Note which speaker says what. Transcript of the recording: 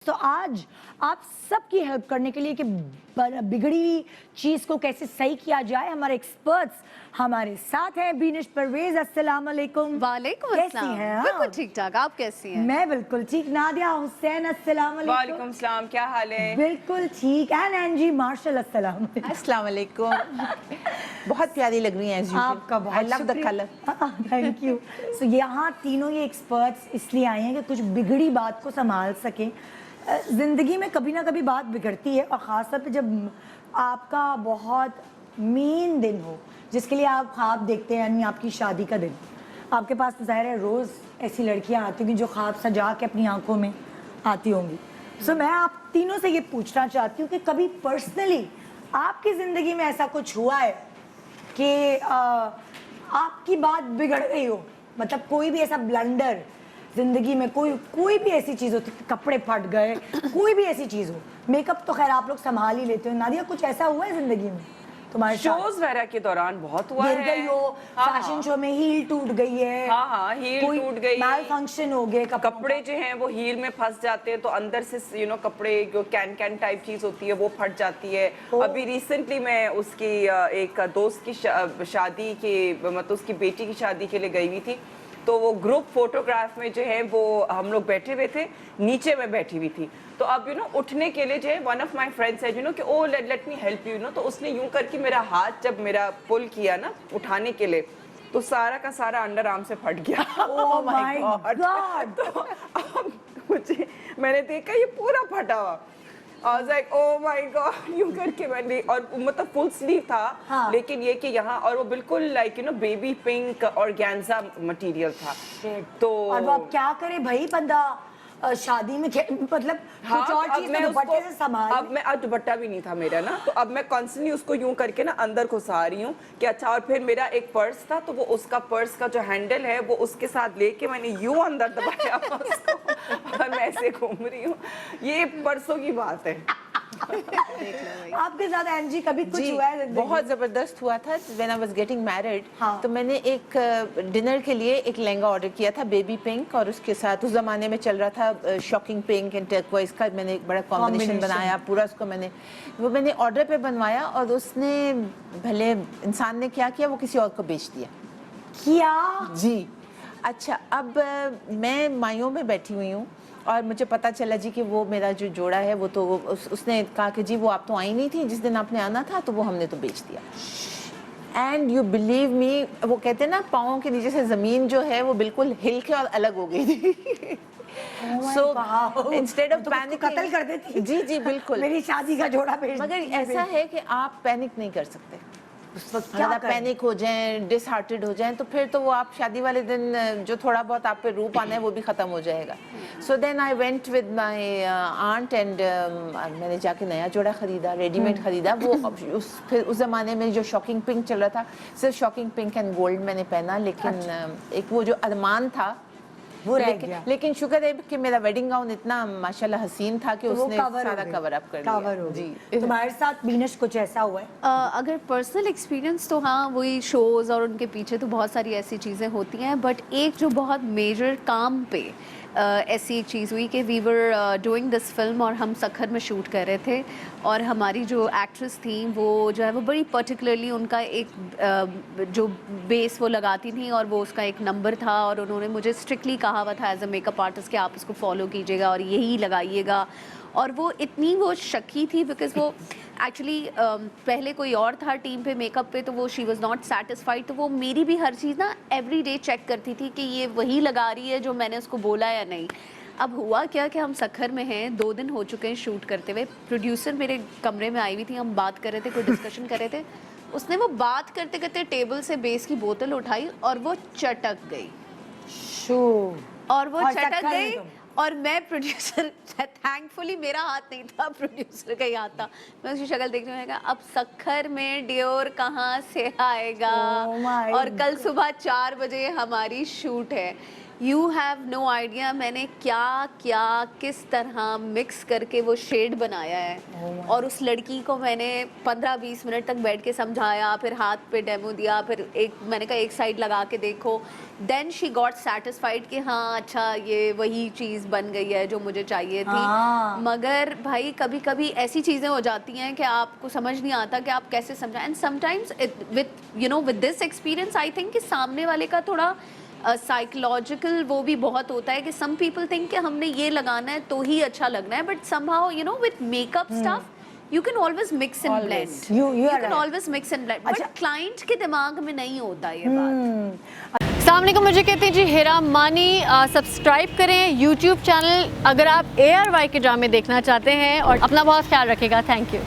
Speaker 1: तो आज आप सबकी हेल्प करने के लिए कि बिगड़ी चीज को कैसे सही किया जाए, हमारे एक्सपर्ट्स हमारे साथ हैं। बीनिश परवेज, अस्सलाम वालेकुम।
Speaker 2: वालेकुम
Speaker 1: कैसी
Speaker 2: अस्सलाम।
Speaker 1: हैं आप?
Speaker 2: बिल्कुल ठीक ठाक, आप कैसी हैं?
Speaker 1: मैं बिल्कुल ठीक। नादिया हुसैन, अस्सलाम वालेकुम।
Speaker 3: वालेकुम सलाम, क्या हाल है?
Speaker 1: बिल्कुल ठीक। एंड एंजी मार्शल, अस्सलाम।
Speaker 4: अस्सलाम वालेकुम। बहुत प्यारी लग रही हैं एज यूजुअल।
Speaker 1: आपका बहुत
Speaker 4: I love the colour.
Speaker 1: Thank you. So यहाँ तीनों ये एक्सपर्ट्स इसलिए आए हैं कि कुछ बिगड़ी बात को संभाल सकें। ज़िंदगी में कभी ना कभी बात बिगड़ती है, और ख़ास तौर पे जब आपका बहुत मेन दिन हो जिसके लिए आप ख्वाब देखते हैं, यानी आपकी शादी का दिन। आपके पास तो ज़ाहिर है रोज़ ऐसी लड़कियां आती होंगी जो ख्वाब सजा के अपनी आंखों में आती होंगी। सो मैं आप तीनों से ये पूछना चाहती हूँ कि कभी पर्सनली आपकी ज़िंदगी में ऐसा कुछ हुआ है कि आपकी बात बिगड़ गई हो? मतलब कोई भी ऐसा ब्लंडर जिंदगी में, कोई भी ऐसी चीज होती है, कपड़े फट गए, कोई भी ऐसी चीज हो। मेकअप तो खैर आप लोग संभाल ही लेते हो। नादिया, कुछ ऐसा हुआ है जिंदगी में तुम्हारे साथ?
Speaker 3: शोज वगैरह के दौरान बहुत हुआ
Speaker 1: गिर
Speaker 3: है।
Speaker 1: गई हो, फैशन शो में हील टूट गई है।
Speaker 3: हाँ, हील टूट गई,
Speaker 1: माल फंक्शन हो गए,
Speaker 3: कपड़े जो हैं वो हील में फंस जाते हैं, तो अंदर से कपड़े जो कैन टाइप चीज होती है वो फट जाती है। अभी रिसेंटली मैं उसकी एक दोस्त की शादी के, मतलब उसकी बेटी की शादी के लिए गई हुई थी, तो वो ग्रुप फोटोग्राफ में जो है वो हम लोग बैठे हुए थे, नीचे में बैठी हुई थी। तो अब उठने के लिए जो है वन ऑफ माय फ्रेंड्स है कि ओ लेट मी हेल्प यू तो उसने यूं करके मेरा हाथ जब मेरा पुल किया ना उठाने के लिए, तो सारा का सारा अंडर आर्म से फट गया।
Speaker 1: Oh my God.
Speaker 3: तो अब मुझे, मैंने देखा ये पूरा फटा हुआ। I was like, oh my God, यूं करके मैंने, और मतलब फुल स्लीव था।
Speaker 1: हाँ।
Speaker 3: लेकिन ये कि यहाँ, और वो बिल्कुल like baby pink organza material था। तो
Speaker 1: और वो अब क्या करे भाई बंदा शादी में, मतलब
Speaker 3: हाँ,
Speaker 1: कुछ और
Speaker 3: तो
Speaker 1: चीज तो दुपट्टे से संभाल।
Speaker 3: अब मैं, अब दुपट्टा भी नहीं था मेरा ना, तो अब मैं कॉन्स्टेंटली उसको यूं करके ना अंदर घुसा रही हूँ कि अच्छा। और फिर मेरा एक पर्स था, तो वो उसका पर्स का जो हैंडल है वो उसके साथ लेके मैंने यूं अंदर दबाया उसको, और मैं ऐसे घूम रही हूँ। ये परसों की बात है।
Speaker 1: आपके साथ एनजी कभी कुछ हुआ है जिंदगी में?
Speaker 4: बहुत जबरदस्त हुआ था। When I was getting married,
Speaker 1: हाँ।
Speaker 4: तो मैंने एक डिनर के लिए एक लहंगा ऑर्डर किया था, बेबी पिंक, और उसके साथ उस जमाने में चल रहा था शॉकिंग पिंक एंड टर्कोइज का। मैंने एक बड़ा कॉम्बिनेशन बनाया पूरा, उसको मैंने ऑर्डर पे बनवाया, और उसने, भले इंसान ने क्या किया, वो किसी और को बेच दिया।
Speaker 1: क्या?
Speaker 4: जी। अच्छा, अब मैं माइयों में बैठी हुई हूँ, और मुझे पता चला जी कि वो मेरा जो जोड़ा है वो तो उसने कहा कि जी वो आप तो आई नहीं थी जिस दिन आपने आना था, तो वो हमने तो बेच दिया। एंड यू बिलीव मी, वो कहते हैं ना, पाँव के नीचे से ज़मीन जो है वो बिल्कुल हिल के और अलग हो गई थी। सो इंस्टेड ऑफ पैनिक,
Speaker 1: कत्ल कर देती।
Speaker 4: जी जी बिल्कुल।
Speaker 1: मेरी शादी का जोड़ा बेच।
Speaker 4: मगर ऐसा है कि आप पैनिक नहीं कर सकते।
Speaker 1: उस वक्त क्या
Speaker 4: ज़्यादा
Speaker 1: करें?
Speaker 4: पैनिक हो जाएं, डिसहार्टेड हो जाएं, तो फिर तो वो आप शादी वाले दिन जो थोड़ा बहुत आप पे रूप आना है वो भी ख़त्म हो जाएगा। So then I went with my aunt and मैंने जाके नया जोड़ा ख़रीदा, रेडीमेड ख़रीदा। वो फिर उस ज़माने में जो शॉकिंग पिंक चल रहा था, सिर्फ शॉकिंग पिंक एंड गोल्ड मैंने पहना, लेकिन एक वो जो अरमान था
Speaker 1: वो रह गया।
Speaker 4: लेकिन शुक्र है कि मेरा वेडिंग गाउन इतना माशाल्लाह हसीन था कि
Speaker 1: तो
Speaker 4: उसने सारा कवर अप कर दिया।
Speaker 1: जी। तुम्हारे साथ बीनश कुछ ऐसा हुआ है?
Speaker 2: अगर पर्सनल एक्सपीरियंस तो हाँ, वही शोज़ और उनके पीछे तो बहुत सारी ऐसी चीज़ें होती हैं, बट एक जो बहुत मेजर काम पे ऐसी एक चीज़ हुई कि we were doing this film, और हम सखर में शूट कर रहे थे, और हमारी जो एक्ट्रेस थी वो जो है वो बड़ी पर्टिकुलरली उनका एक जो बेस वो लगाती थी, और वो उसका एक नंबर था, और उन्होंने मुझे स्ट्रिक्टली कहा हुआ था एज अ मेकअप आर्टिस्ट कि आप इसको फॉलो कीजिएगा और यही लगाइएगा। और वो इतनी वो शकी थी बिकॉज वो एक्चुअली पहले कोई और था टीम पे मेकअप पे, तो वो शी वॉज नॉट सेटिस्फाइड, तो वो मेरी भी हर चीज़ ना एवरी डे चेक करती थी कि ये वही लगा रही है जो मैंने उसको बोला या नहीं। अब हुआ क्या कि हम सखर में हैं, 2 दिन हो चुके हैं शूट करते हुए, प्रोड्यूसर मेरे कमरे में आई हुई थी, हम बात कर रहे थे, कोई डिस्कशन कर रहे थे, उसने वो बात करते करते टेबल से बेस की बोतल उठाई और वो चटक गई। और वो चटक गई, और मैं प्रोड्यूसर, थैंकफुली मेरा हाथ नहीं था, प्रोड्यूसर का ही हाथ था। मैं उसकी शक्ल देख रही हूँ, अब सखर में डियोर कहाँ से आएगा, और कल सुबह 4 बजे हमारी शूट है। यू हैव नो आइडिया मैंने क्या क्या किस तरह मिक्स करके वो शेड बनाया है। और उस लड़की को मैंने 15-20 मिनट तक बैठ के समझाया, फिर हाथ पे डेमो दिया, फिर मैंने कहा एक साइड लगा के देखो। देन शी गॉट सेटिस्फाइड कि हाँ अच्छा ये वही चीज़ बन गई है जो मुझे चाहिए थी। मगर भाई कभी कभी ऐसी चीज़ें हो जाती हैं कि आपको समझ नहीं आता कि आप कैसे समझाएं। And sometimes with this experience I think कि सामने वाले का थोड़ा साइकोलॉजिकल वो भी बहुत होता है कि सम पीपल थिंक कि हमने ये लगाना है तो ही अच्छा लगना है, but somehow with makeup stuff you can always mix and blend.
Speaker 1: You are
Speaker 2: can
Speaker 1: right.
Speaker 2: always mix and blend. But client के दिमाग में नहीं होता ये बात।
Speaker 5: अस्सलामुअलैकुम, मुझे कहते हैं जी हिरा मानी। सब्सक्राइब करें YouTube चैनल अगर आप ARY के ड्रामे देखना चाहते हैं और अपना बहुत ख्याल रखिएगा। Thank you.